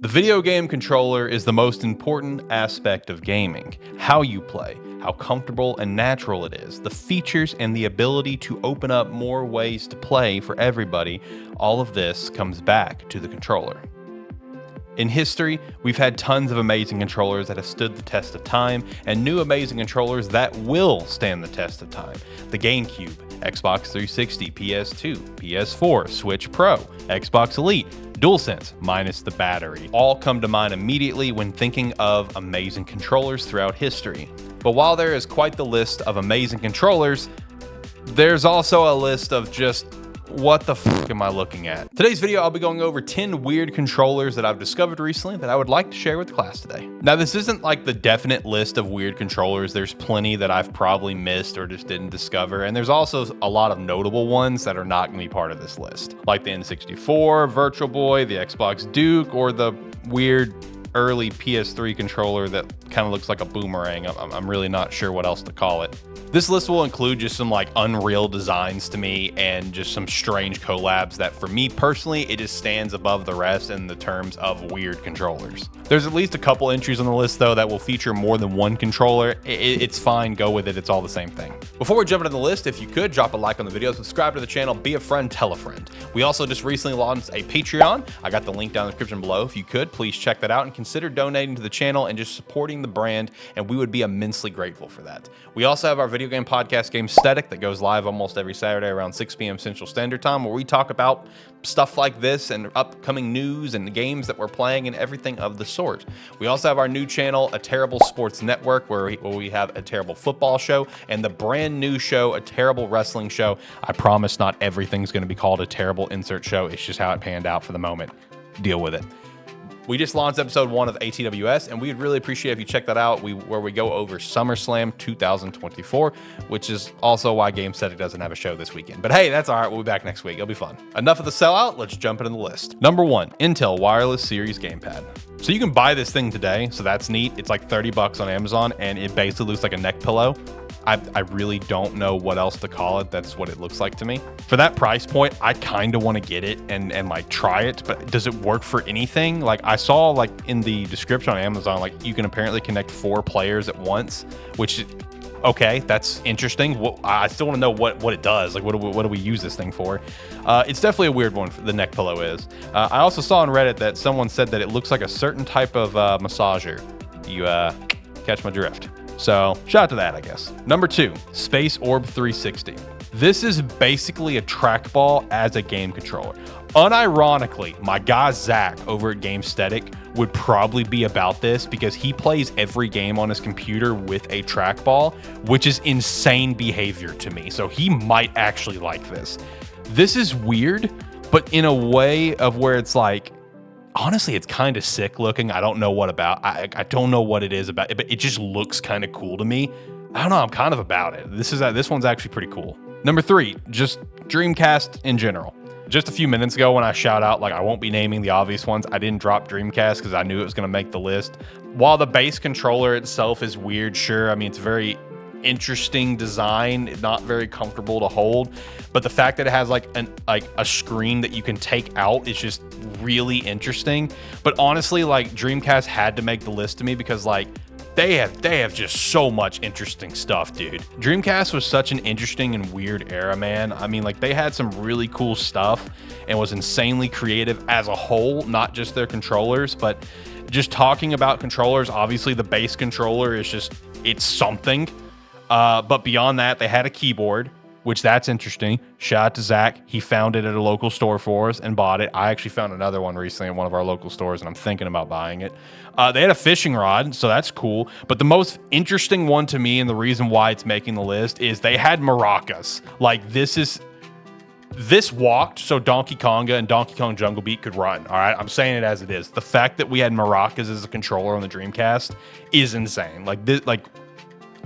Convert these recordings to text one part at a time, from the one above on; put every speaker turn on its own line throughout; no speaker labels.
The video game controller is the most important aspect of gaming. How you play, how comfortable and natural it is, the features and the ability to open up more ways to play for everybody, all of this comes back to the controller. In history, we've had tons of amazing controllers that have stood the test of time, and new amazing controllers that will stand the test of time. The GameCube, Xbox 360, PS2, PS4, Switch Pro, Xbox Elite, DualSense, minus the battery, all come to mind immediately when thinking of amazing controllers throughout history. But while there is quite the list of amazing controllers, there's also a list of just what the fuck am I looking at? Today's video, I'll be going over 10 weird controllers that I've discovered recently that I would like to share with the class today. Now, this isn't like the definite list of weird controllers. There's plenty that I've probably missed or just didn't discover. And there's also a lot of notable ones that are not going to be part of this list, like the N64, Virtual Boy, the Xbox Duke, or the weird early PS3 controller that kind of looks like a boomerang. I'm really not sure what else to call it. This list will include just some like unreal designs to me and just some strange collabs that for me personally, it just stands above the rest in the terms of weird controllers. There's at least a couple entries on the list though that will feature more than one controller. It's fine, go with it, it's all the same thing. Before we jump into the list, if you could drop a like on the video, subscribe to the channel, be a friend, tell a friend. We also just recently launched a Patreon. I got the link down in the description below. If you could, please check that out and consider donating to the channel and just supporting the brand, and we would be immensely grateful for that. We also have our video game podcast, Gamesthetic, that goes live almost every Saturday around 6 p.m. Central Standard Time, where we talk about stuff like this and upcoming news and the games that we're playing and everything of the sort. We also have our new channel, A Terrible Sports Network, where we have A Terrible Football Show and the brand new show, A Terrible Wrestling Show. I promise not everything's going to be called A Terrible Insert Show. It's just how it panned out for the moment. Deal with it. We just launched episode 1 of ATWS, and we'd really appreciate if you check that out, where we go over SummerSlam 2024, which is also why Gamesthetic doesn't have a show this weekend. But hey, that's all right. We'll be back next week. It'll be fun. Enough of the sellout. Let's jump into the list. Number 1, Intel Wireless Series Gamepad. So you can buy this thing today, so that's neat. It's like 30 bucks on Amazon, and it basically looks like a neck pillow. I really don't know what else to call it. That's what it looks like to me. For that price point, I kind of want to get it and like try it, but does it work for anything? Like I saw like in the description on Amazon, like you can apparently connect 4 players at once, which, okay, that's interesting. I still want to know what it does. Like what do we use this thing for? It's definitely a weird one, the neck pillow is. I also saw on Reddit that someone said that it looks like a certain type of massager. You catch my drift. So shout out to that, I guess. Number 2, SpaceOrb 360. This is basically a trackball as a game controller. Unironically, my guy Zach over at Gamesthetic would probably be about this because he plays every game on his computer with a trackball, which is insane behavior to me. So he might actually like this. This is weird, but in a way of where it's like, honestly, it's kind of sick looking. I don't know what about. I don't know what it is about it, but it just looks kind of cool to me. I don't know. I'm kind of about it. This one's actually pretty cool. Number 3, just Dreamcast in general. Just a few minutes ago when I shout out, like I won't be naming the obvious ones, I didn't drop Dreamcast because I knew it was going to make the list. While the base controller itself is weird, sure. I mean, it's very interesting design, not very comfortable to hold, but the fact that it has like a screen that you can take out is just really interesting. But honestly, like Dreamcast had to make the list to me because like they have just so much interesting stuff, dude. Dreamcast was such an interesting and weird era, man. I mean, like they had some really cool stuff and was insanely creative as a whole, not just their controllers, but just talking about controllers, obviously the base controller is just, it's something. But beyond that, they had a keyboard, which that's interesting. Shout out to Zach. He found it at a local store for us and bought it. I actually found another one recently in one of our local stores, and I'm thinking about buying it. They had a fishing rod, so that's cool. But the most interesting one to me, and the reason why it's making the list, is they had maracas. Like this walked so Donkey Konga and Donkey Kong Jungle Beat could run. All right, I'm saying it as it is. The fact that we had maracas as a controller on the Dreamcast is insane. Like this, like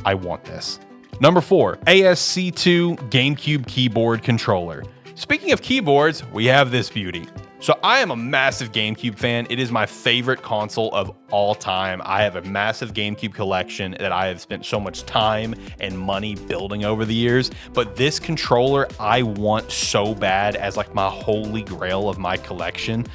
I want this. Number 4, ASCII GameCube keyboard controller. Speaking of keyboards, we have this beauty. So I am a massive GameCube fan. It is my favorite console of all time. I have a massive GameCube collection that I have spent so much time and money building over the years. But this controller I want so bad as like my holy grail of my collection.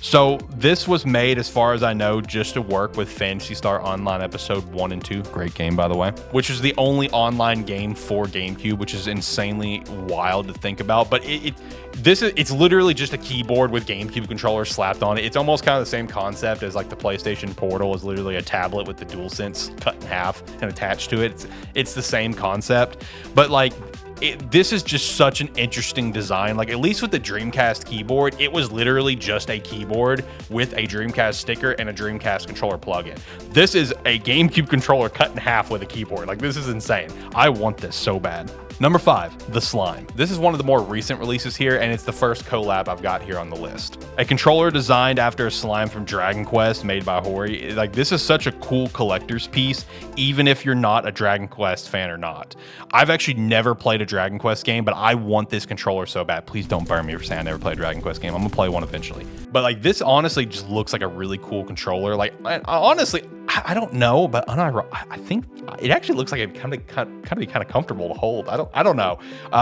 So this was made, as far as I know, just to work with Phantasy Star Online Episode 1 and 2. Great game, by the way. Which is the only online game for GameCube, which is insanely wild to think about. But it's literally just a keyboard with GameCube controllers slapped on it. It's almost kind of the same concept as like the PlayStation Portal is literally a tablet with the DualSense cut in half and attached to it. It's the same concept, but like this is just such an interesting design. Like, at least with the Dreamcast keyboard, it was literally just a keyboard with a Dreamcast sticker and a Dreamcast controller plug-in. This is a GameCube controller cut in half with a keyboard. Like, this is insane. I want this so bad. Number 5, the Slime. This is one of the more recent releases here, and it's the first collab I've got here on the list. A controller designed after a slime from Dragon Quest made by Hori. Like, this is such a cool collector's piece, even if you're not a Dragon Quest fan or not. I've actually never played a Dragon Quest game, but I want this controller so bad. Please don't burn me for saying I never played a Dragon Quest game. I'm gonna play one eventually. But like, this honestly just looks like a really cool controller. Like, honestly, I don't know, but I think it actually looks like it kind of be kind of comfortable to hold. I don't know.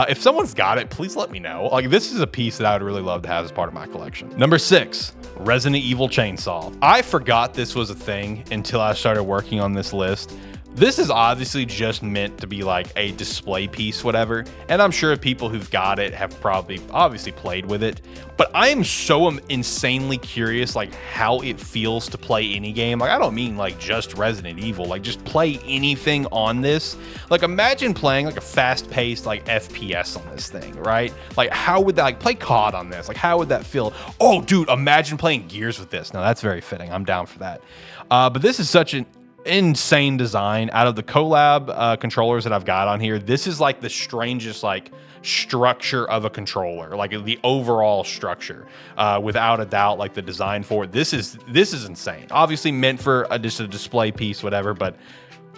If someone's got it, please let me know. Like, this is a piece that I would really love to have as part of my collection. Number 6, Resident Evil Chainsaw. I forgot this was a thing until I started working on this list. This is obviously just meant to be like a display piece, whatever. And I'm sure people who've got it have probably obviously played with it. But I am so insanely curious, like, how it feels to play any game. Like, I don't mean like just Resident Evil, like just play anything on this. Like, imagine playing like a fast-paced like FPS on this thing, right? Like, how would that, like, play COD on this? Like, how would that feel? Oh, dude, imagine playing Gears with this. No, that's very fitting. I'm down for that. But this is such an insane design. Out of the collab controllers that I've got on here, this is like the strangest like structure of a controller, like the overall structure, without a doubt. Like, the design for it, this is insane. Obviously meant for just a display piece, whatever, but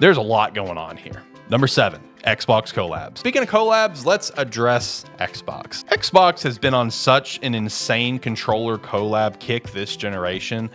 there's a lot going on here. Number 7, Xbox collabs. Speaking of collabs, let's address Xbox. Xbox has been on such an insane controller collab kick this generation,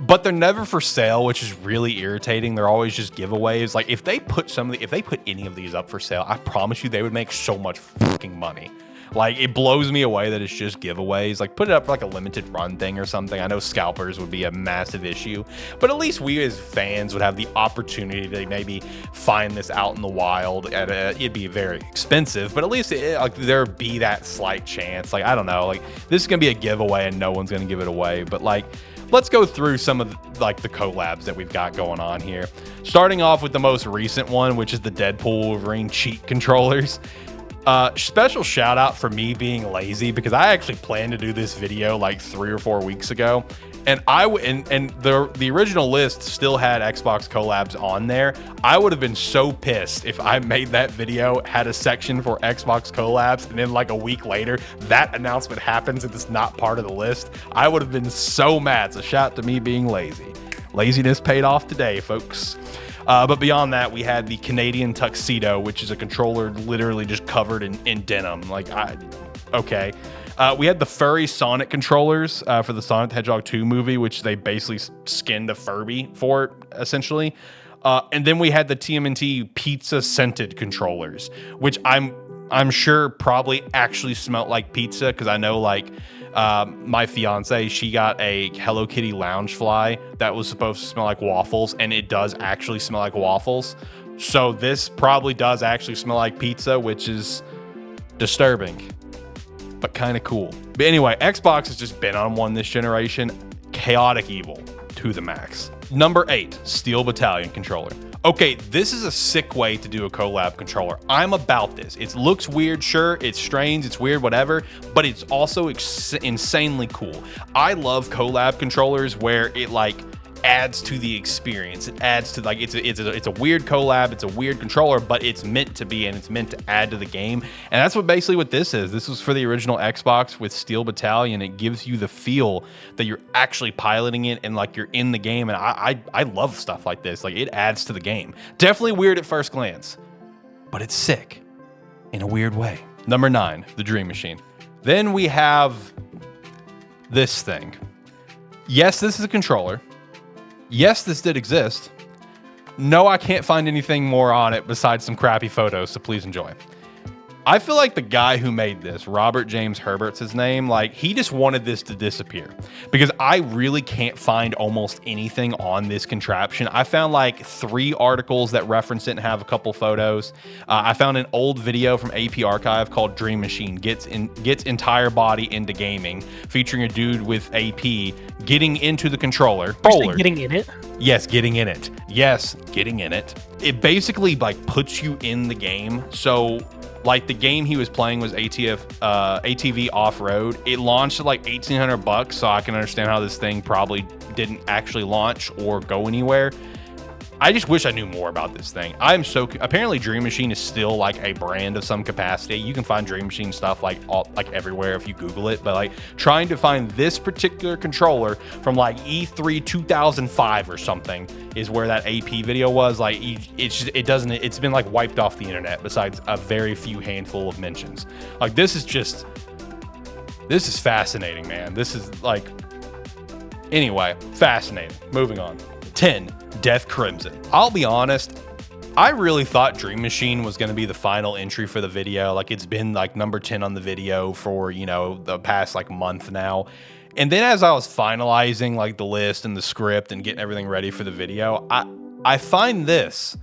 but they're never for sale, which is really irritating. They're always just giveaways. Like, if they put any of these up for sale, I promise you they would make so much fucking money. Like, it blows me away that it's just giveaways. Like, put it up for like a limited run thing or something. I know scalpers would be a massive issue, but at least we as fans would have the opportunity to maybe find this out in the wild. It'd be very expensive, but at least like, there'd be that slight chance. Like, I don't know. Like, this is gonna be a giveaway and no one's gonna give it away. But like, let's go through some of like the collabs that we've got going on here. Starting off with the most recent one, which is the Deadpool Wolverine cheat controllers. Special shout out for me being lazy, because I actually planned to do this video like 3 or 4 weeks ago, and the original list still had Xbox collabs on there. I would have been so pissed if I made that video, had a section for Xbox collabs, and then like a week later that announcement happens and it's not part of the list. I would have been so mad. So shout out to me being lazy. Laziness paid off today, folks. But beyond that, we had the Canadian Tuxedo, which is a controller literally just covered in denim. Like, okay. We had the furry Sonic controllers for the Sonic the Hedgehog 2 movie, which they basically skinned a Furby for, essentially. And then we had the TMNT pizza scented controllers, which I'm sure probably actually smelled like pizza, because I know, like, my fiance, she got a Hello Kitty Loungefly that was supposed to smell like waffles, and it does actually smell like waffles. So this probably does actually smell like pizza, which is disturbing, but kind of cool. But anyway, Xbox has just been on one this generation. Chaotic evil to the max. Number 8, Steel Battalion controller. Okay, this is a sick way to do a collab controller. I'm about this. It looks weird, sure. It's strange, it's weird, whatever, but it's also insanely cool. I love collab controllers where it like adds to the experience. It adds to, like, it's a weird collab, it's a weird controller, but it's meant to be, and it's meant to add to the game. And that's basically what this is. This was for the original Xbox with Steel Battalion. It gives you the feel that you're actually piloting it and like you're in the game. And I love stuff like this. Like, it adds to the game. Definitely weird at first glance, but it's sick in a weird way. Number 9, the Dream Machine. Then we have this thing. Yes, this is a controller. Yes, this did exist. No, I can't find anything more on it besides some crappy photos, so please enjoy. I feel like the guy who made this, Robert James Herbert's his name, like he just wanted this to disappear because I really can't find almost anything on this contraption. I found like 3 articles that reference it and have a couple photos. I found an old video from AP Archive called Dream Machine gets entire body into gaming, featuring a dude with AP getting into the controller.
Getting in it?
Yes, getting in it. Yes, getting in it. It basically like puts you in the game. So like the game he was playing was ATV Off-Road. It launched at like $1,800, so I can understand how this thing probably didn't actually launch or go anywhere. I just wish I knew more about this thing. Apparently Dream Machine is still like a brand of some capacity. You can find Dream Machine stuff like everywhere if you Google it, but like trying to find this particular controller from like E3 2005 or something is where that AP video was. Like it's been like wiped off the internet besides a very few handful of mentions. Like this is fascinating, man. This is like, anyway, fascinating. Moving on. 10. Death Crimson. I'll be honest, I really thought Dream Machine was going to be the final entry for the video. Like it's been like number 10 on the video for, you know, the past like month now. And then as I was finalizing like the list and the script and getting everything ready for the video, I find this.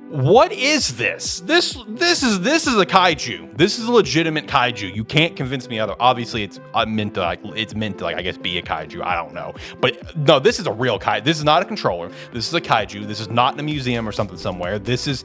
What is this? This is a kaiju. This is a legitimate kaiju. You can't convince me other. Obviously, it's meant to I guess be a kaiju. I don't know, but no, this is a real kaiju. This is not a controller. This is a kaiju. This is not in a museum or something somewhere. This is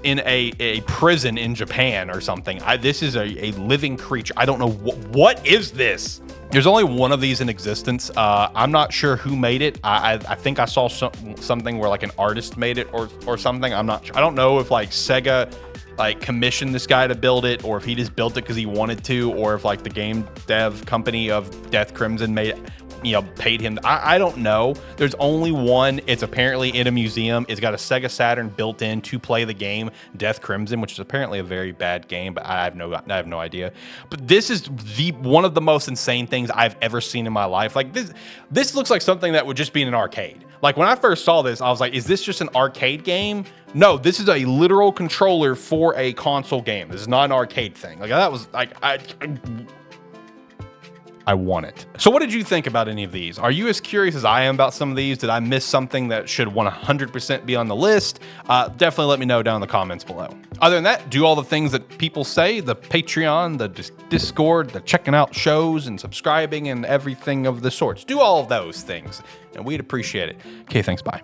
in a prison in Japan or something. This is a living creature. I don't know what is this. There's only one of these in existence. I'm not sure who made it. I think I saw something where like an artist made it or something. I'm not sure. I don't know if like Sega like commissioned this guy to build it or if he just built it because he wanted to, or if like the game dev company of Death Crimson made it, you know, paid him. I don't know. There's only one. It's apparently in a museum. It's got a Sega Saturn built in to play the game Death Crimson, which is apparently a very bad game, but I have no idea. But this is one of the most insane things I've ever seen in my life. Like this looks like something that would just be in an arcade. Like when I first saw this, I was like, is this just an arcade game? No, this is a literal controller for a console game. This is not an arcade thing. Like that was like, I want it. So what did you think about any of these? Are you as curious as I am about some of these? Did I miss something that should 100% be on the list? Definitely let me know down in the comments below. Other than that, do all the things that people say, the Patreon, the Discord, the checking out shows and subscribing and everything of the sorts. Do all of those things and we'd appreciate it. Okay, thanks, bye.